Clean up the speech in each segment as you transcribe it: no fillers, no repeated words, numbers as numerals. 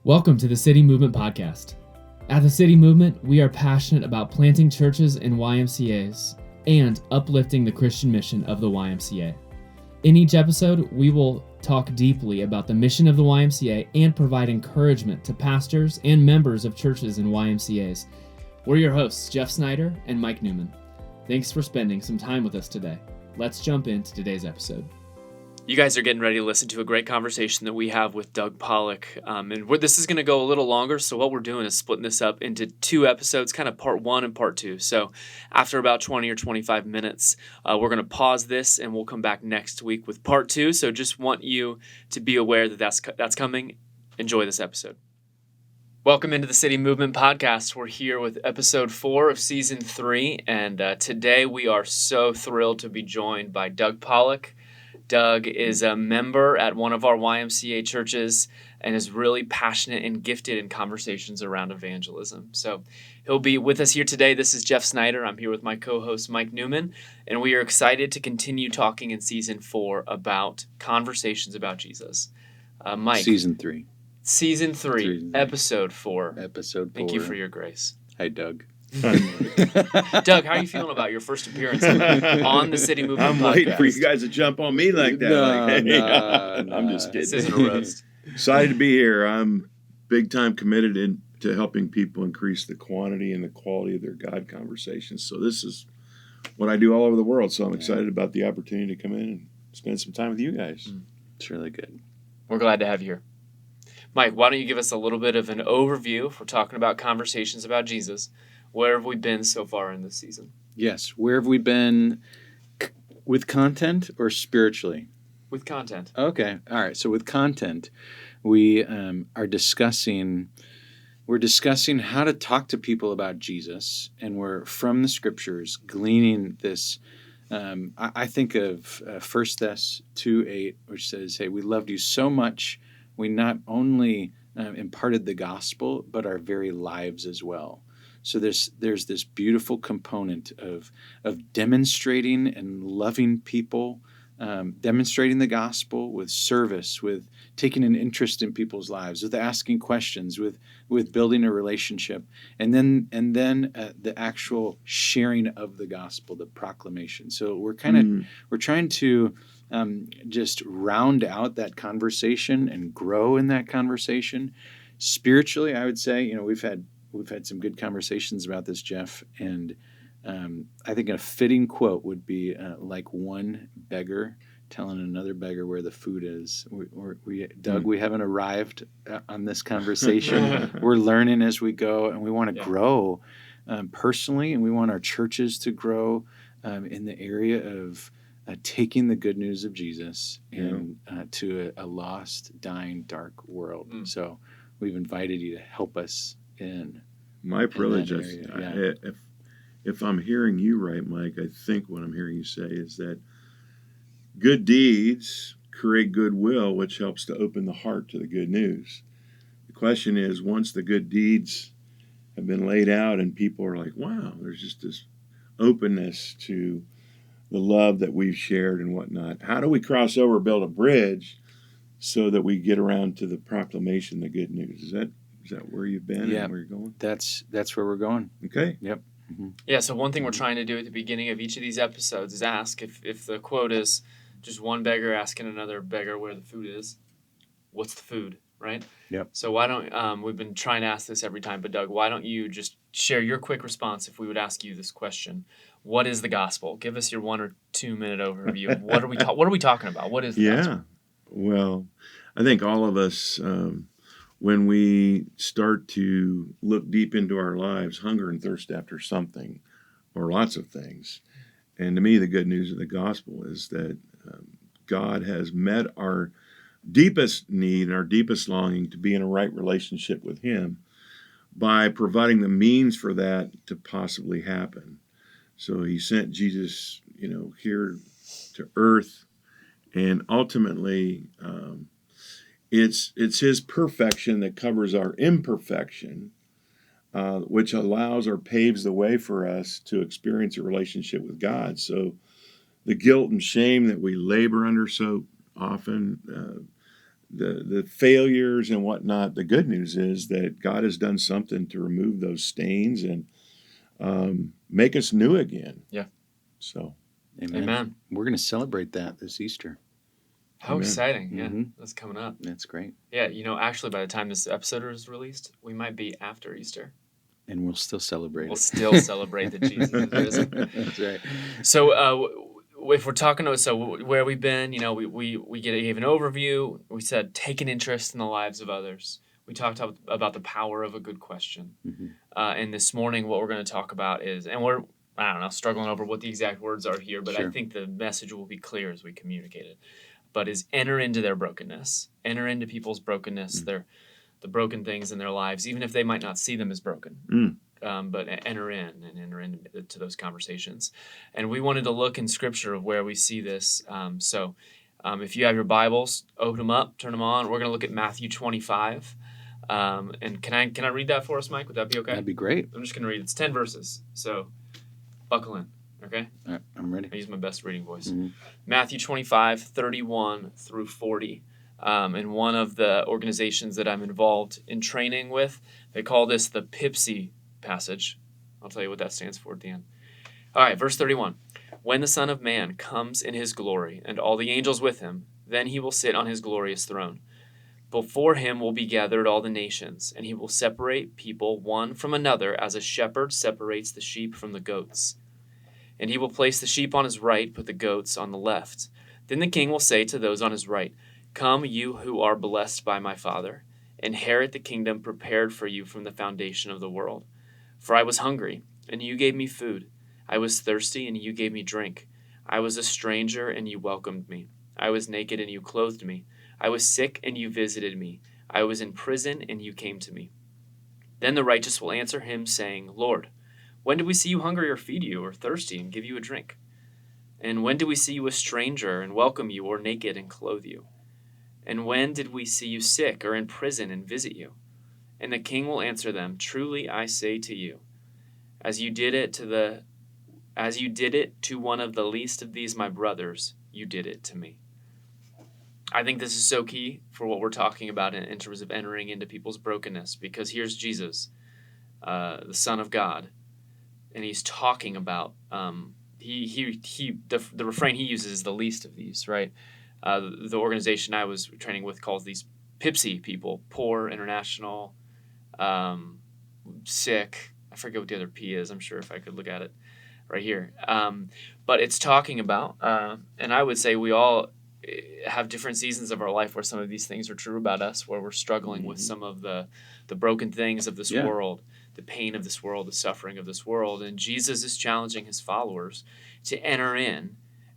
Welcome to the City Movement Podcast. At the City Movement, we are passionate about planting churches and YMCAs and uplifting the Christian mission of the YMCA. In each episode, we will talk deeply about the mission of the YMCA and provide encouragement to pastors and members of churches and YMCAs. We're your hosts, Jeff Snyder and Mike Newman. Thanks for spending some time with us today. Let's jump into today's episode. You guys are getting ready to listen to a great conversation that we have with Doug Pollock. This is going to go a little longer, so what we're doing is splitting this up into two episodes, kind of part one and part two. So after about 20 or 25 minutes, we're going to pause this, and we'll come back next week with part two. So just want you to be aware that that's coming. Enjoy this episode. Welcome into the City Movement Podcast. We're here with episode 4 of season 3, and today we are so thrilled to be joined by Doug Pollock. Doug is a member at one of our YMCA churches and is really passionate and gifted in conversations around evangelism. So he'll be with us here today. This is Jeff Snyder. I'm here with my co-host Mike Newman, and we are excited to continue talking in season 4 about conversations about Jesus. Mike. Season 3. Season 3, episode 4. Episode 4. Thank you for your grace. Hi, Doug. Doug, how are you feeling about your first appearance on the City Movement Podcast? I'm waiting for you guys to jump on me like that. No, I'm just kidding. This isn't a roast. Excited to be here. I'm big time committed to helping people increase the quantity and the quality of their God conversations. So this is what I do all over the world. So I'm excited about the opportunity to come in and spend some time with you guys. It's really good. We're glad to have you here. Mike, why don't you give us a little bit of an overview if we're talking about conversations about Jesus? Where have we been so far in this season? Yes. Where have we been with content or spiritually? With content. Okay. All right. So with content, we are discussing how to talk to people about Jesus, and we're from the scriptures gleaning this. I think of 1 Thess 2:8, which says, "Hey, we loved you so much, we not only imparted the gospel, but our very lives as well." So there's this beautiful component of demonstrating and loving people, demonstrating the gospel with service, with taking an interest in people's lives, with asking questions, with building a relationship, and then the actual sharing of the gospel, the proclamation. So we're trying to just round out that conversation and grow in that conversation. Spiritually, I would say, we've had some good conversations about this, Jeff, and I think a fitting quote would be like one beggar telling another beggar where the food is. Doug, we haven't arrived on this conversation. We're learning as we go, and we want to grow personally, and we want our churches to grow in the area of taking the good news of Jesus and to a lost, dying, dark world. So we've invited you to help us in my privilege. In if I'm hearing you right, Mike, I think what I'm hearing you say is that good deeds create goodwill, which helps to open the heart to the good news. The question is, once the good deeds have been laid out and people are like, wow, there's just this openness to the love that we've shared and whatnot, how do we cross over, build a bridge so that we get around to the proclamation, the good news? Is that where you've been and where you're going? That's where we're going. Okay. Yep. Mm-hmm. Yeah, so one thing we're trying to do at the beginning of each of these episodes is ask if the quote is just one beggar asking another beggar where the food is, what's the food, right? Yep. So why don't, we've been trying to ask this every time, but Doug, why don't you just share your quick response if we would ask you this question? What is the gospel? Give us your 1 or 2 minute overview. What are we talking about? What is the gospel? Well, I think all of us, when we start to look deep into our lives, hunger and thirst after something or lots of things. And to me, the good news of the gospel is that God has met our deepest need and our deepest longing to be in a right relationship with Him by providing the means for that to possibly happen. So He sent Jesus, here to earth, and ultimately, it's His perfection that covers our imperfection, which allows or paves the way for us to experience a relationship with God. So the guilt and shame that we labor under so often, the failures and whatnot. The good news is that God has done something to remove those stains and make us new again. Yeah. So, Amen. We're going to celebrate that this Easter. How Amen. exciting. Yeah, Mhm. that's coming up. That's great. Yeah, actually, by the time this episode is released, we might be after Easter. And we'll still celebrate We'll it. still celebrate that Jesus is risen. That's right. So, if we're talking about where we've been, we gave an overview. We said take an interest in the lives of others. We talked about the power of a good question. Mm-hmm. And this morning, what we're going to talk about is, and we're, I don't know, struggling over what the exact words are here, but Sure. I think the message will be clear as we communicate it. But is enter into their brokenness, enter into people's brokenness, the broken things in their lives, even if they might not see them as broken. But enter into those conversations. And we wanted to look in Scripture of where we see this. So if you have your Bibles, open them up, turn them on. We're going to look at Matthew 25. And can I read that for us, Mike? Would that be okay? That'd be great. I'm just going to read it. It's 10 verses. So buckle in, okay? All right, I'm ready. I use my best reading voice. Mm-hmm. Matthew 25, 31 through 40. And one of the organizations that I'm involved in training with, they call this the Pipsy passage. I'll tell you what that stands for at the end. All right, verse 31. When the Son of Man comes in his glory, and all the angels with him, then he will sit on his glorious throne. Before him will be gathered all the nations, and he will separate people one from another as a shepherd separates the sheep from the goats. And he will place the sheep on his right, but the goats on the left. Then the king will say to those on his right, Come, you who are blessed by my Father, inherit the kingdom prepared for you from the foundation of the world. For I was hungry, and you gave me food. I was thirsty, and you gave me drink. I was a stranger, and you welcomed me. I was naked, and you clothed me. I was sick, and you visited me. I was in prison, and you came to me. Then the righteous will answer him, saying, Lord, when did we see you hungry or feed you, or thirsty and give you a drink? And when did we see you a stranger and welcome you, or naked and clothe you? And when did we see you sick or in prison and visit you? And the king will answer them, Truly I say to you, as you did it to one of the least of these my brothers, you did it to me. I think this is so key for what we're talking about in terms of entering into people's brokenness, because here's Jesus, the Son of God, and he's talking about the refrain he uses is the least of these, right? The organization I was training with calls these Pipsy people, poor, international, sick. I forget what the other P is. I'm sure if I could look at it right here. But it's talking about, and I would say we all have different seasons of our life where some of these things are true about us, where we're struggling with some of the broken things of this world, the pain of this world, the suffering of this world. And Jesus is challenging his followers to enter in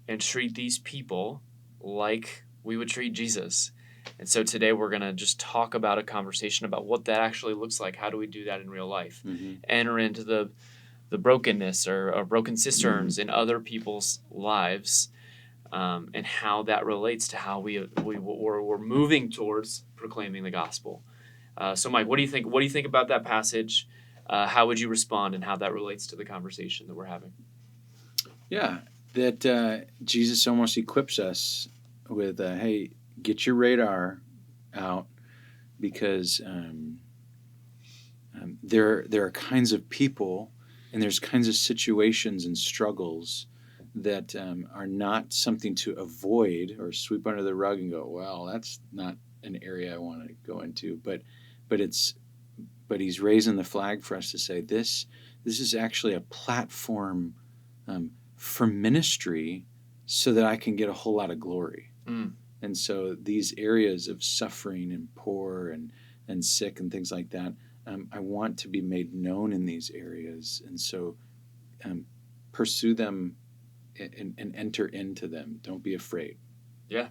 and treat these people like we would treat Jesus. And so today we're going to just talk about a conversation about what that actually looks like. How do we do that in real life? Enter into the brokenness or broken cisterns in other people's lives, and how that relates to how we're moving towards proclaiming the gospel. So Mike, what do you think? What do you think about that passage? How would you respond, and how that relates to the conversation that we're having? Yeah, that Jesus almost equips us with, hey, get your radar out, because there are kinds of people and there's kinds of situations and struggles that are not something to avoid or sweep under the rug and go, well, that's not an area I want to go into. But he's raising the flag for us to say this is actually a platform for ministry, so that I can get a whole lot of glory. And so these areas of suffering and poor and sick and things like that, I want to be made known in these areas. And so pursue them and enter into them. Don't be afraid. Yeah,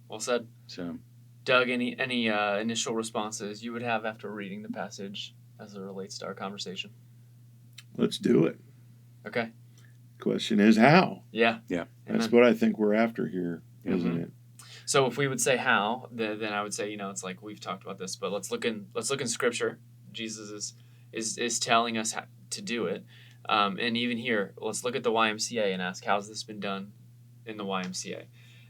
well said. So, Doug, any initial responses you would have after reading the passage as it relates to our conversation? Let's do it. Okay. Question is how? Yeah. That's what I think we're after here, isn't it? So if we would say how, then I would say, it's like we've talked about this, but let's look in Scripture. Jesus is telling us how to do it. And even here, let's look at the YMCA and ask, how's this been done in the YMCA?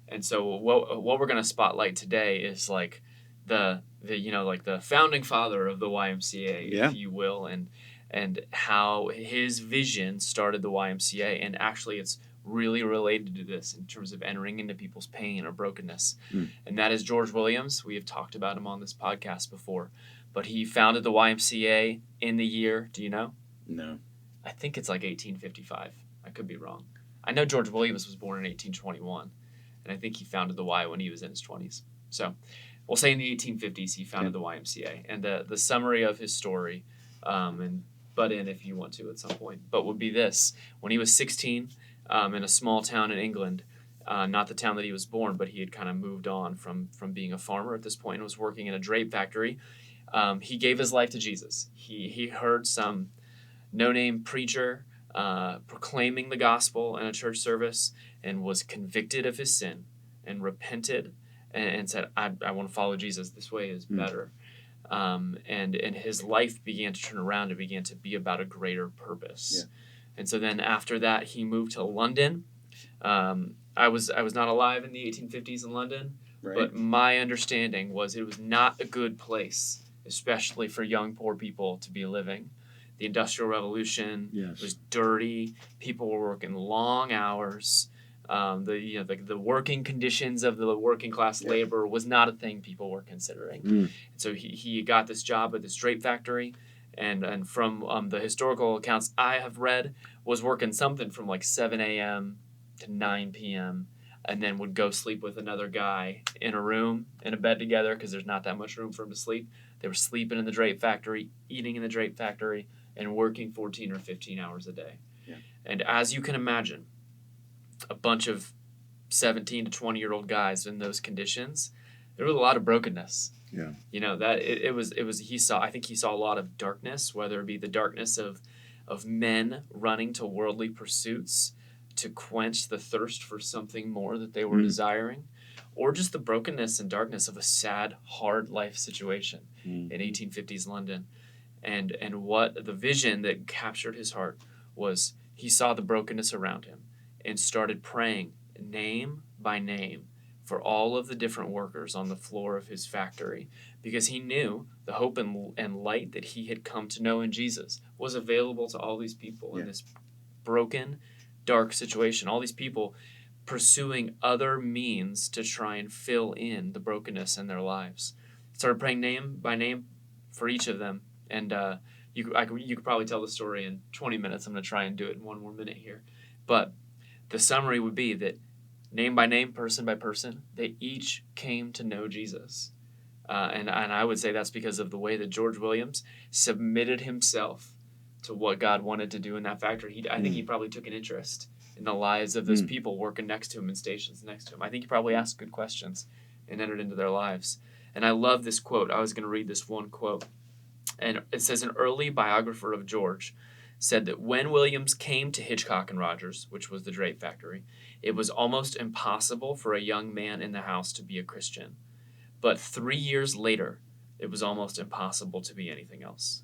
And so what we're going to spotlight today is like like the founding father of the YMCA, Yeah. if you will, and how his vision started the YMCA. And actually, it's really related to this in terms of entering into people's pain or brokenness. And that is George Williams. We have talked about him on this podcast before, but he founded the YMCA in the year, do you know? No. I think it's like 1855. I could be wrong. I know George Williams was born in 1821, and I think he founded the Y when he was in his 20s. So we'll say in the 1850s he founded the YMCA. And the summary of his story, and butt in if you want to at some point, but would be this. When he was 16, in a small town in England, not the town that he was born, but he had kind of moved on from being a farmer at this point and was working in a drape factory, he gave his life to Jesus. He heard some no-name preacher proclaiming the gospel in a church service and was convicted of his sin and repented and said, I want to follow Jesus. This way is better. And his life began to turn around and began to be about a greater purpose. Yeah. And so then after that, he moved to London. I was not alive in the 1850s in London, Right. but my understanding was it was not a good place, especially for young poor people to be living. The Industrial Revolution was dirty. People were working long hours. The working conditions of the working class labor was not a thing people were considering. So he got this job at this drape factory, and from the historical accounts I have read, was working something from like 7 a.m. to 9 p.m. and then would go sleep with another guy in a room, in a bed together, because there's not that much room for him to sleep. They were sleeping in the drape factory, eating in the drape factory, and working 14 or 15 hours a day. Yeah. And as you can imagine, a bunch of 17 to 20-year-old guys in those conditions, there was a lot of brokenness. Yeah. You know, that it was I think he saw a lot of darkness, whether it be the darkness of men running to worldly pursuits to quench the thirst for something more that they were desiring, or just the brokenness and darkness of a sad, hard life situation in 1850s London. And what the vision that captured his heart was, he saw the brokenness around him and started praying name by name for all of the different workers on the floor of his factory, because he knew the hope and light that he had come to know in Jesus was available to all these people in this broken, dark situation. All these people pursuing other means to try and fill in the brokenness in their lives. He started praying name by name for each of them. And you could probably tell the story in 20 minutes. I'm going to try and do it in one more minute here. But the summary would be that name by name, person by person, they each came to know Jesus. And I would say that's because of the way that George Williams submitted himself to what God wanted to do in that factory. I think he probably took an interest in the lives of those people working next to him in stations next to him. I think he probably asked good questions and entered into their lives. And I love this quote. I was going to read this one quote. And it says, an early biographer of George said that when Williams came to Hitchcock and Rogers, which was the drape factory, it was almost impossible for a young man in the house to be a Christian. But 3 years later, it was almost impossible to be anything else.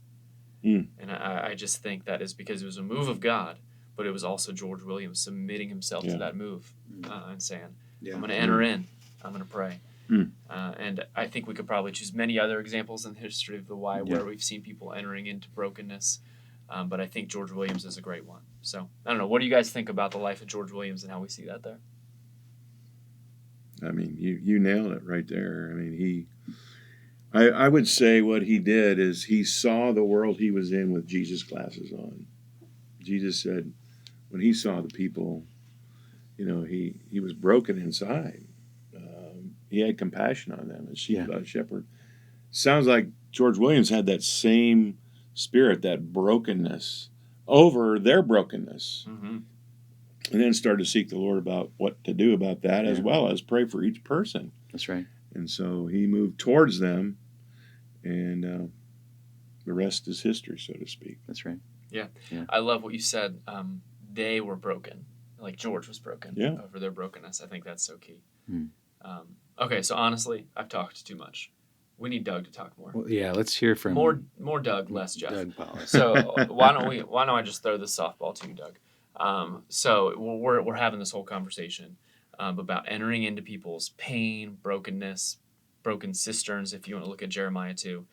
And I just think that is because it was a move of God, but it was also George Williams submitting himself to that move and saying, I'm going to enter in, I'm going to pray. And I think we could probably choose many other examples in the history of the Y where we've seen people entering into brokenness. But I think George Williams is a great one. So, I don't know. What do you guys think about the life of George Williams and how we see that there? I mean, you nailed it right there. I mean, I would say what he did is he saw the world he was in with Jesus' glasses on. Jesus said when he saw the people, he was broken inside. He had compassion on them, as sheep without a shepherd. Sounds like George Williams had that same spirit, that brokenness over their brokenness. And then started to seek the Lord about what to do about that, as well as pray for each person. That's right. And so he moved towards them, and the rest is history, so to speak. That's right. Yeah. I love what you said. They were broken, like George was broken over their brokenness. I think that's so key. Okay, so honestly, I've talked too much. We need Doug to talk more. Well, let's hear from more Doug, less Jeff. Doug Pollock. So why don't I just throw this softball to you, Doug? So we're having this whole conversation about entering into people's pain, brokenness, broken cisterns, if you want to look at Jeremiah 2.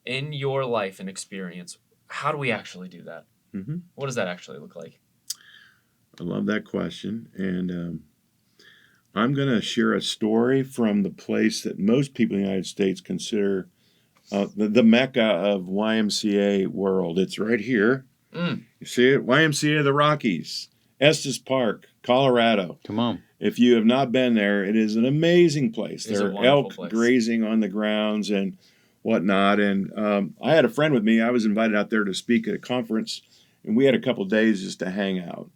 In your life and experience, how do we actually do that? Mm-hmm. What does that actually look like? I love that question. And I'm going to share a story from the place that most people in the United States consider the mecca of YMCA world. It's right here. You see it? YMCA of the Rockies, Estes Park, Colorado. Come on. If you have not been there, it is an amazing place. There are elk grazing on the grounds and whatnot. And I had a friend with me. I was invited out there to speak at a conference, and we had a couple of days just to hang out.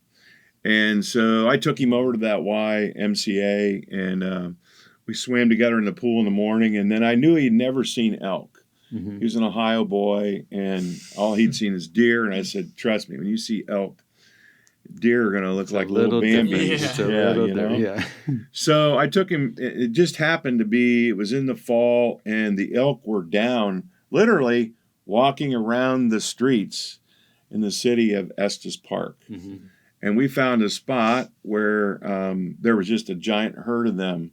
And so I took him over to that YMCA, and we swam together in the pool in the morning. And then I knew he'd never seen elk. Mm-hmm. He was an Ohio boy, and all he'd seen is deer. And I said, trust me, when you see elk, deer are going to look like little Bambi's. Yeah. So I took him. It just happened to be, it was in the fall, and the elk were down, literally walking around the streets in the city of Estes Park. Mm-hmm. And we found a spot where there was just a giant herd of them.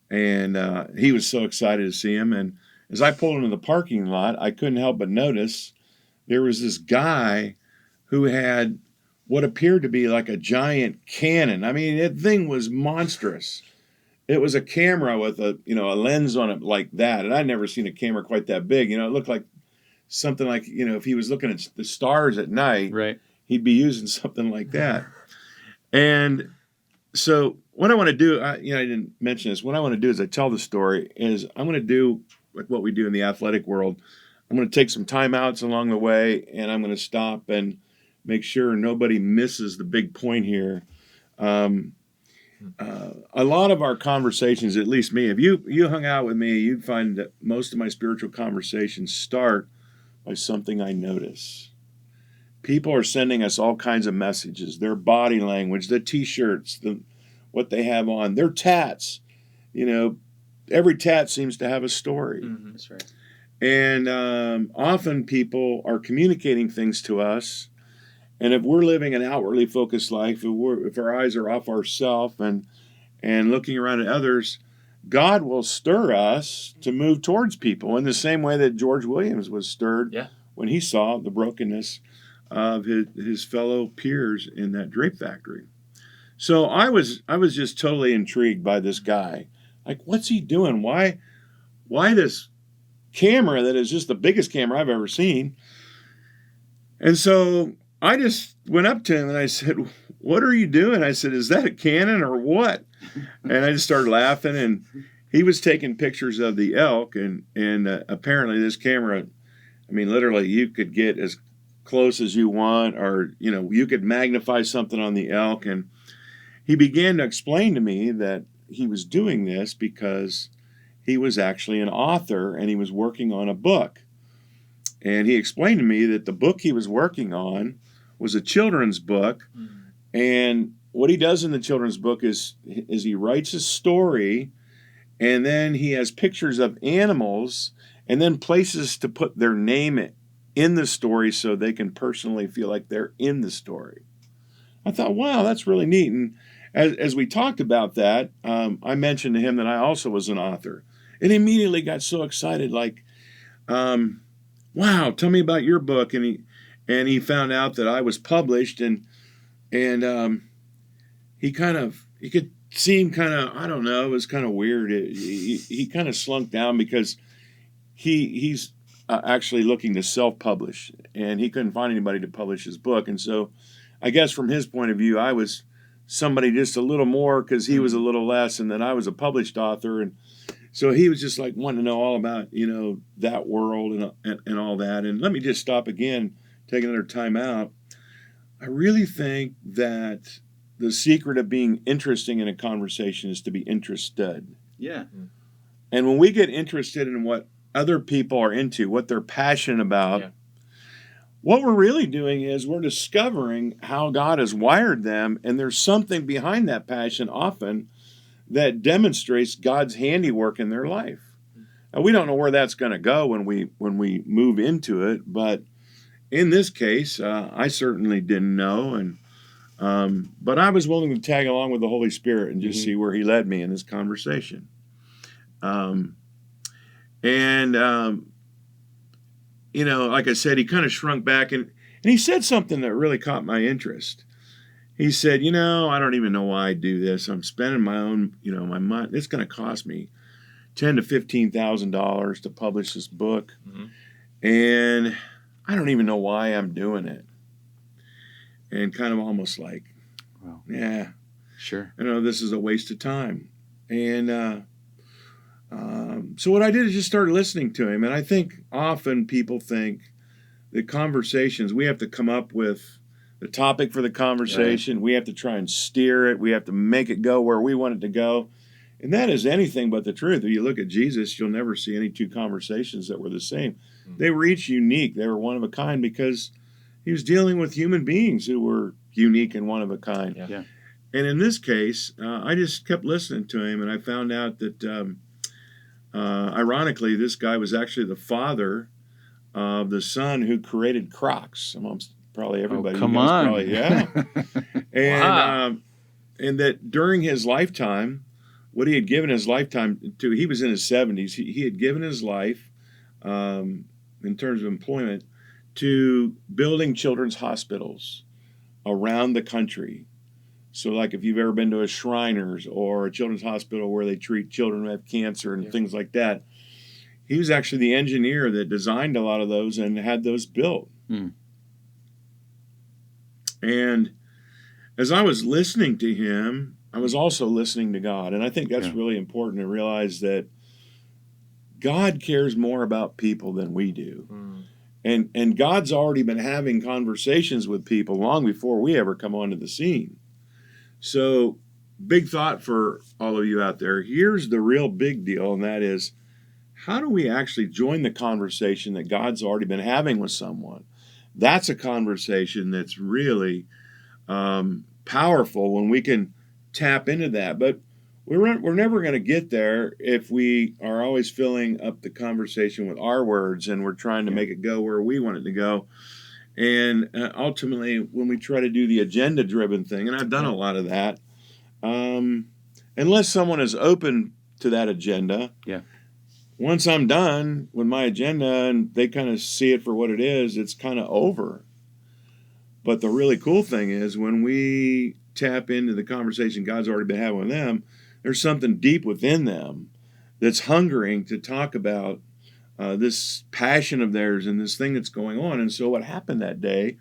And he was so excited to see him. And as I pulled into the parking lot, I couldn't help but notice there was this guy who had what appeared to be like a giant cannon. I mean, that thing was monstrous. It was a camera with a lens on it like that. And I'd never seen a camera quite that big. It looked like something like, if he was looking at the stars at night, right, he'd be using something like that. And so what I want to do, I didn't mention this. What I want to do as I tell the story is I'm going to do like what we do in the athletic world. I'm going to take some timeouts along the way, and I'm going to stop and make sure nobody misses the big point here. A lot of our conversations, at least me, if you hung out with me, you'd find that most of my spiritual conversations start by something I notice. People are sending us all kinds of messages, their body language, the T-shirts, what they have on, their tats. Every tat seems to have a story. Mm-hmm. That's right. And often people are communicating things to us. And if we're living an outwardly focused life, if our eyes are off ourselves and looking around at others, God will stir us to move towards people in the same way that George Williams was stirred when he saw the brokenness of his fellow peers in that drape factory. So I was just totally intrigued by this guy. Like, what's he doing? Why this camera that is just the biggest camera I've ever seen? And so I just went up to him and I said, "What are you doing?" I said, "Is that a Canon or what?" And I just started laughing, and he was taking pictures of the elk, and apparently this camera, I mean, literally you could get as close as you want, or you could magnify something on the elk. And he began to explain to me that he was doing this because he was actually an author and he was working on a book. And he explained to me that the book he was working on was a children's book. Mm-hmm. And what he does in the children's book is he writes a story, and then he has pictures of animals and then places to put their name in the story so they can personally feel like they're in the story. I thought, wow, that's really neat. And as we talked about that, I mentioned to him that I also was an author. And he immediately got so excited, like, wow, tell me about your book. And he found out that I was published, and he could seem kind of, I don't know, it was kind of weird. He kind of slunk down because he's actually looking to self-publish, and he couldn't find anybody to publish his book. And so I guess from his point of view, I was somebody just a little more because he was a little less, and then I was a published author. And so he was just like wanting to know all about, that world and all that. And let me just stop again, take another time out. I really think that the secret of being interesting in a conversation is to be interested. Yeah. And when we get interested in what other people are into, what they're passionate about, what we're really doing is we're discovering how God has wired them, and there's something behind that passion often that demonstrates God's handiwork in their life. Now, we don't know where that's going to go when we move into it, but in this case, I certainly didn't know, but I was willing to tag along with the Holy Spirit and just see where He led me in this conversation. Um, and, like I said, he kind of shrunk back and he said something that really caught my interest. He said, I don't even know why I do this. I'm spending my own, my money. It's going to cost me $10,000 to $15,000 to publish this book. Mm-hmm. And I don't even know why I'm doing it. And kind of almost like, well, yeah, sure. This is a waste of time. And so what I did is just start listening to him. And I think often people think that conversations, we have to come up with the topic for the conversation. Right. We have to try and steer it. We have to make it go where we want it to go. And that is anything but the truth. If you look at Jesus, you'll never see any two conversations that were the same. Mm-hmm. They were each unique. They were one of a kind because he was dealing with human beings who were unique and one of a kind. Yeah. And in this case, I just kept listening to him, and I found out that, ironically, this guy was actually the father of the son who created Crocs amongst probably everybody. Oh, come on. Probably, yeah. And, wow. And that during his lifetime, what he had given his lifetime to, he was in his 70s, he had given his life, in terms of employment, to building children's hospitals around the country. So like if you've ever been to a Shriners or a children's hospital where they treat children who have cancer and things like that, he was actually the engineer that designed a lot of those and had those built. Mm. And as I was listening to him, I was also listening to God. And I think that's really important to realize that God cares more about people than we do. Mm. And God's already been having conversations with people long before we ever come onto the scene. So, big thought for all of you out there. Here's the real big deal, and that is, how do we actually join the conversation that God's already been having with someone? That's a conversation that's really powerful when we can tap into that. But we're never going to get there if we are always filling up the conversation with our words and we're trying to make it go where we want it to go. And ultimately, when we try to do the agenda-driven thing, and I've done a lot of that, unless someone is open to that agenda, once I'm done with my agenda and they kind of see it for what it is, it's kind of over. But the really cool thing is when we tap into the conversation God's already been having with them, there's something deep within them that's hungering to talk about this passion of theirs and this thing that's going on. And so what happened that day,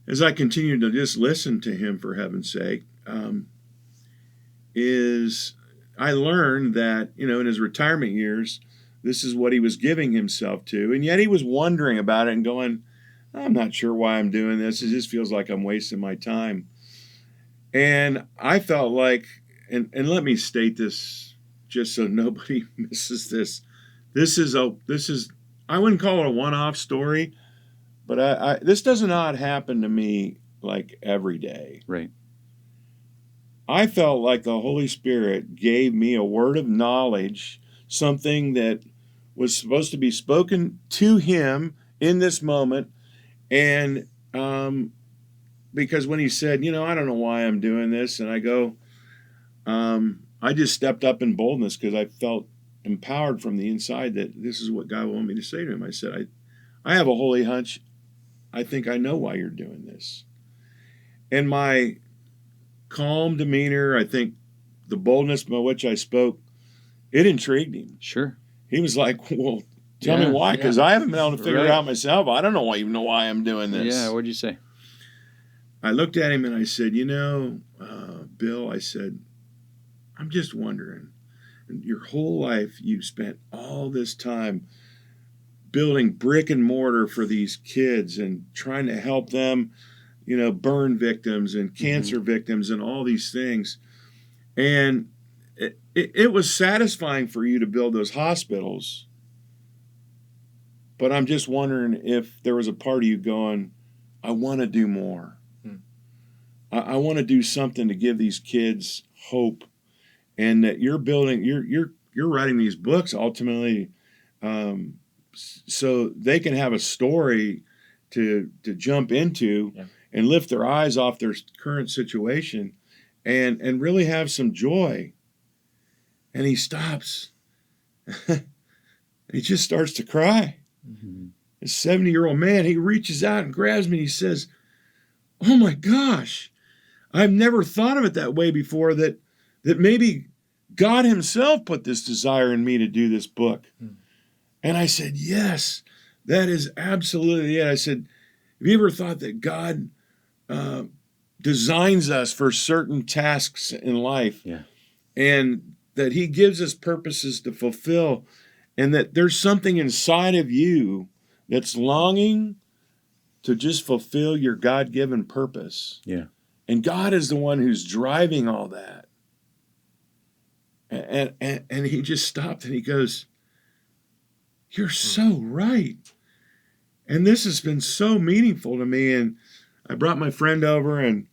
as I continued to just listen to him, for heaven's sake, is I learned that, in his retirement years, this is what he was giving himself to. And yet he was wondering about it and going, I'm not sure why I'm doing this. It just feels like I'm wasting my time. And I felt like, and let me state this just so nobody misses this. This is I wouldn't call it a one-off story, but this does not happen to me like every day. Right. I felt like the Holy Spirit gave me a word of knowledge, something that was supposed to be spoken to him in this moment. And because when he said, I don't know why I'm doing this, and I go, I just stepped up in boldness because I felt empowered from the inside that this is what God wanted me to say to him. I said, I have a holy hunch. I think I know why you're doing this. And my calm demeanor, I think the boldness by which I spoke, it intrigued him. Sure. He was like, well, tell me why, because I haven't been able to figure it out myself. I don't know even know why I'm doing this. Yeah, what'd you say? I looked at him and I said, Bill, I said, I'm just wondering, your whole life you've spent all this time building brick and mortar for these kids and trying to help them, burn victims and cancer victims and all these things. And it was satisfying for you to build those hospitals. But I'm just wondering if there was a part of you going, I want to do more. I want to do something to give these kids hope. And that you're building, you're writing these books ultimately, so they can have a story to jump into and lift their eyes off their current situation, and really have some joy. And he stops He just starts to cry. Mm-hmm. This 70-year-old man, he reaches out and grabs me and he says, "Oh my gosh, I've never thought of it that way before, that maybe God himself put this desire in me to do this book." And I said, "Yes, that is absolutely it." I said, "Have you ever thought that God designs us for certain tasks in life, Yeah. and that he gives us purposes to fulfill, and that there's something inside of you that's longing to just fulfill your God-given purpose. Yeah. And God is the one who's driving all that." And he just stopped and he goes, "You're so right." And this has been so meaningful to me. And I brought my friend over, and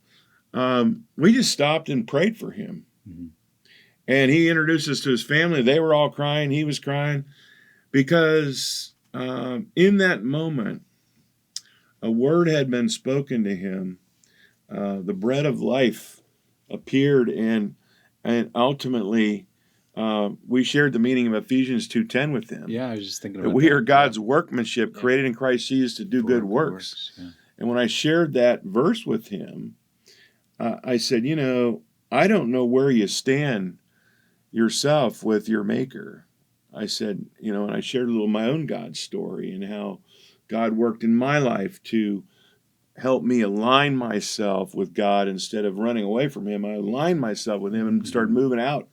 we just stopped and prayed for him. Mm-hmm. And he introduced us to his family. They were all crying. He was crying because in that moment, a word had been spoken to him. The bread of life appeared, and ultimately we shared the meaning of Ephesians 2:10 with him. Yeah, I was just thinking That about we that. are God's workmanship, created in Christ Jesus to do good works. Yeah. And when I shared that verse with him, I said, I don't know where you stand yourself with your maker. I said, and I shared a little my own God story and how God worked in my life to help me align myself with God instead of running away from him. I aligned myself with him and started moving out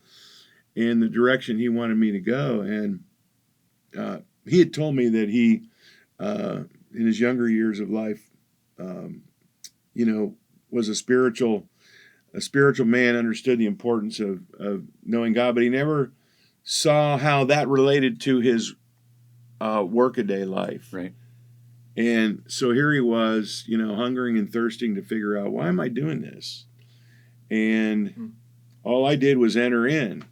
in the direction he wanted me to go. And he had told me that he, in his younger years of life, was a spiritual man, understood the importance of knowing God, but he never saw how that related to his workaday life. Right. And so here he was, hungering and thirsting to figure out, why am I doing this? And all I did was enter in.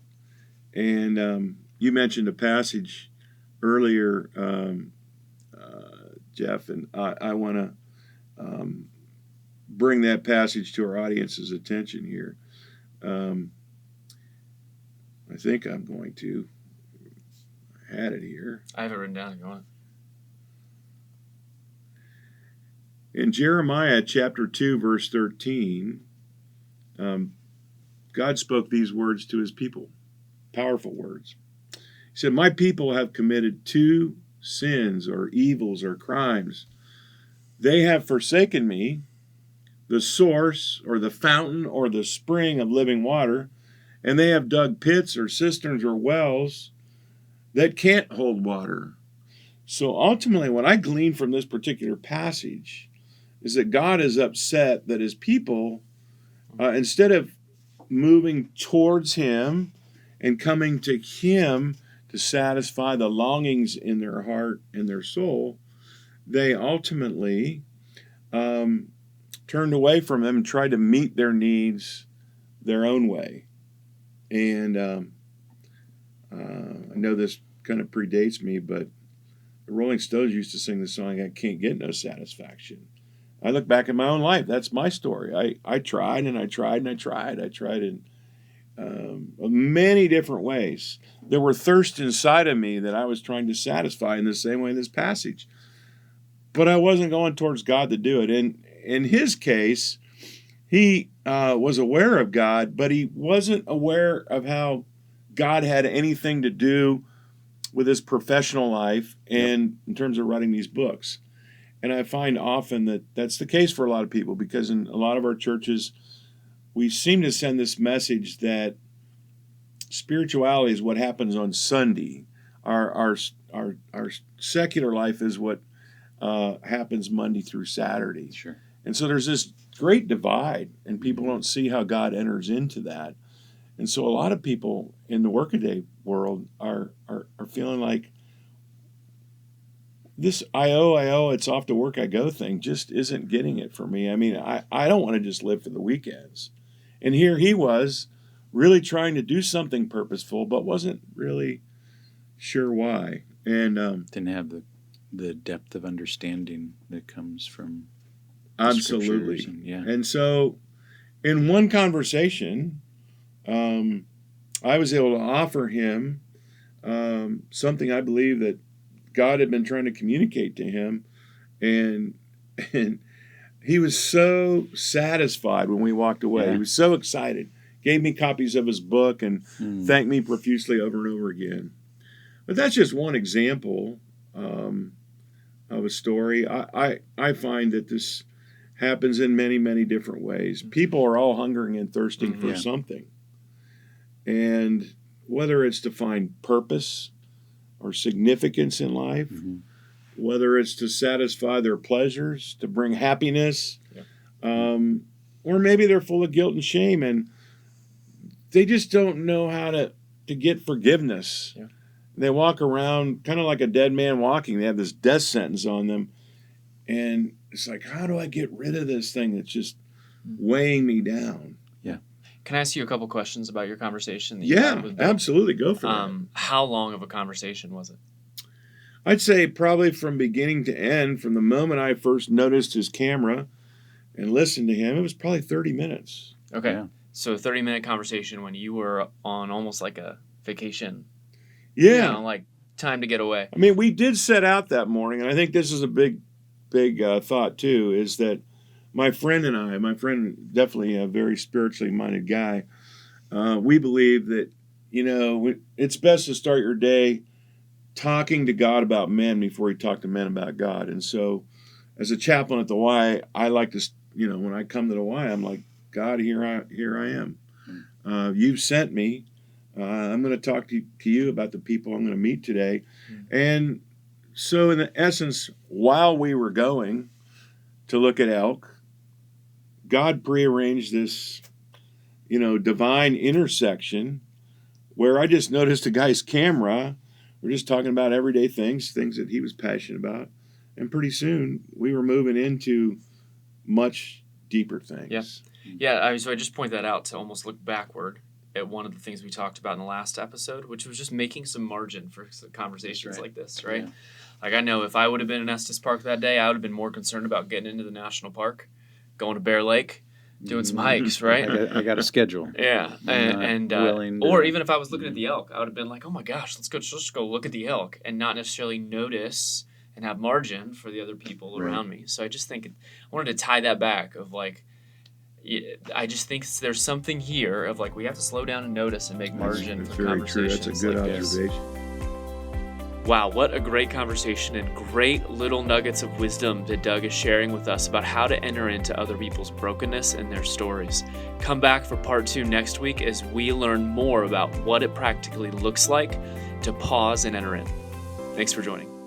And you mentioned a passage earlier, Jeff, and I want to bring that passage to our audience's attention here. I think I'm going to. I had it here. I have it written down if you want. In Jeremiah chapter 2, verse 13, God spoke these words to his people. Powerful words. He said, "My people have committed 2 sins or evils or crimes. They have forsaken me, the source or the fountain or the spring of living water, and they have dug pits or cisterns or wells that can't hold water." So ultimately, what I glean from this particular passage is that God is upset that his people, instead of moving towards him and coming to him to satisfy the longings in their heart and their soul, they ultimately turned away from him and tried to meet their needs their own way. And I know this kind of predates me, but the Rolling Stones used to sing the song, "I Can't Get No Satisfaction." I look back at my own life. That's my story. I tried and I tried and I tried. I tried in many different ways. There were thirsts inside of me that I was trying to satisfy in the same way in this passage. But I wasn't going towards God to do it. And in his case, he was aware of God, but he wasn't aware of how God had anything to do with his professional life and in terms of writing these books. And I find often that that's the case for a lot of people, because in a lot of our churches, we seem to send this message that spirituality is what happens on Sunday. Our secular life is what happens Monday through Saturday. Sure. And so there's this great divide, and people don't see how God enters into that. And so a lot of people in the workaday world are feeling like this I owe, it's off to work I go thing just isn't getting it for me. I mean, I don't want to just live for the weekends. And here he was really trying to do something purposeful, but wasn't really sure why. And didn't have the depth of understanding that comes from absolutely. And, and so in one conversation, I was able to offer him something I believe that God had been trying to communicate to him, and he was so satisfied when we walked away. Yeah. He was so excited. Gave me copies of his book and thanked me profusely over and over again. But that's just one example of a story. I find that this happens in many, many different ways. People are all hungering and thirsting for something. And whether it's to find purpose or significance in life, whether it's to satisfy their pleasures, to bring happiness, or maybe they're full of guilt and shame and they just don't know how to get forgiveness. Yeah. They walk around kind of like a dead man walking. They have this death sentence on them. And it's like, how do I get rid of this thing that's just weighing me down? Yeah. Can I ask you a couple questions about your conversation? That you had with Bill? Absolutely. Go for it. How long of a conversation was it? I'd say probably from beginning to end, from the moment I first noticed his camera and listened to him, it was probably 30 minutes. Okay. Yeah. So a 30-minute conversation when you were on almost like a vacation. Yeah. You know, like time to get away. I mean, we did set out that morning, and I think this is a big thought too, is that my friend definitely a very spiritually minded guy, we believe that, it's best to start your day talking to God about men before you talk to men about God. And so as a chaplain at the Y, I like to, when I come to the Y, I'm like, God, here I am. You've sent me. I'm going to talk to you about the people I'm going to meet today. And so in essence, while we were going to look at elk, God prearranged this, divine intersection where I just noticed a guy's camera. We're just talking about everyday things that he was passionate about. And pretty soon we were moving into much deeper things. Yeah. Yeah, so I just point that out to almost look backward at one of the things we talked about in the last episode, which was just making some margin for conversations like this, right? Yeah. Like I know if I would have been in Estes Park that day, I would have been more concerned about getting into the national park, going to Bear Lake, doing some hikes, right? I got a schedule. Yeah, or even if I was looking at the elk, I would have been like, oh my gosh, let's just go look at the elk and not necessarily notice and have margin for the other people around me. So I just think I wanted to tie that back of like, I just think there's something here of like we have to slow down and notice and make margin for conversations. That's a good observation. Wow, what a great conversation and great little nuggets of wisdom that Doug is sharing with us about how to enter into other people's brokenness and their stories. Come back for part 2 next week as we learn more about what it practically looks like to pause and enter in. Thanks for joining.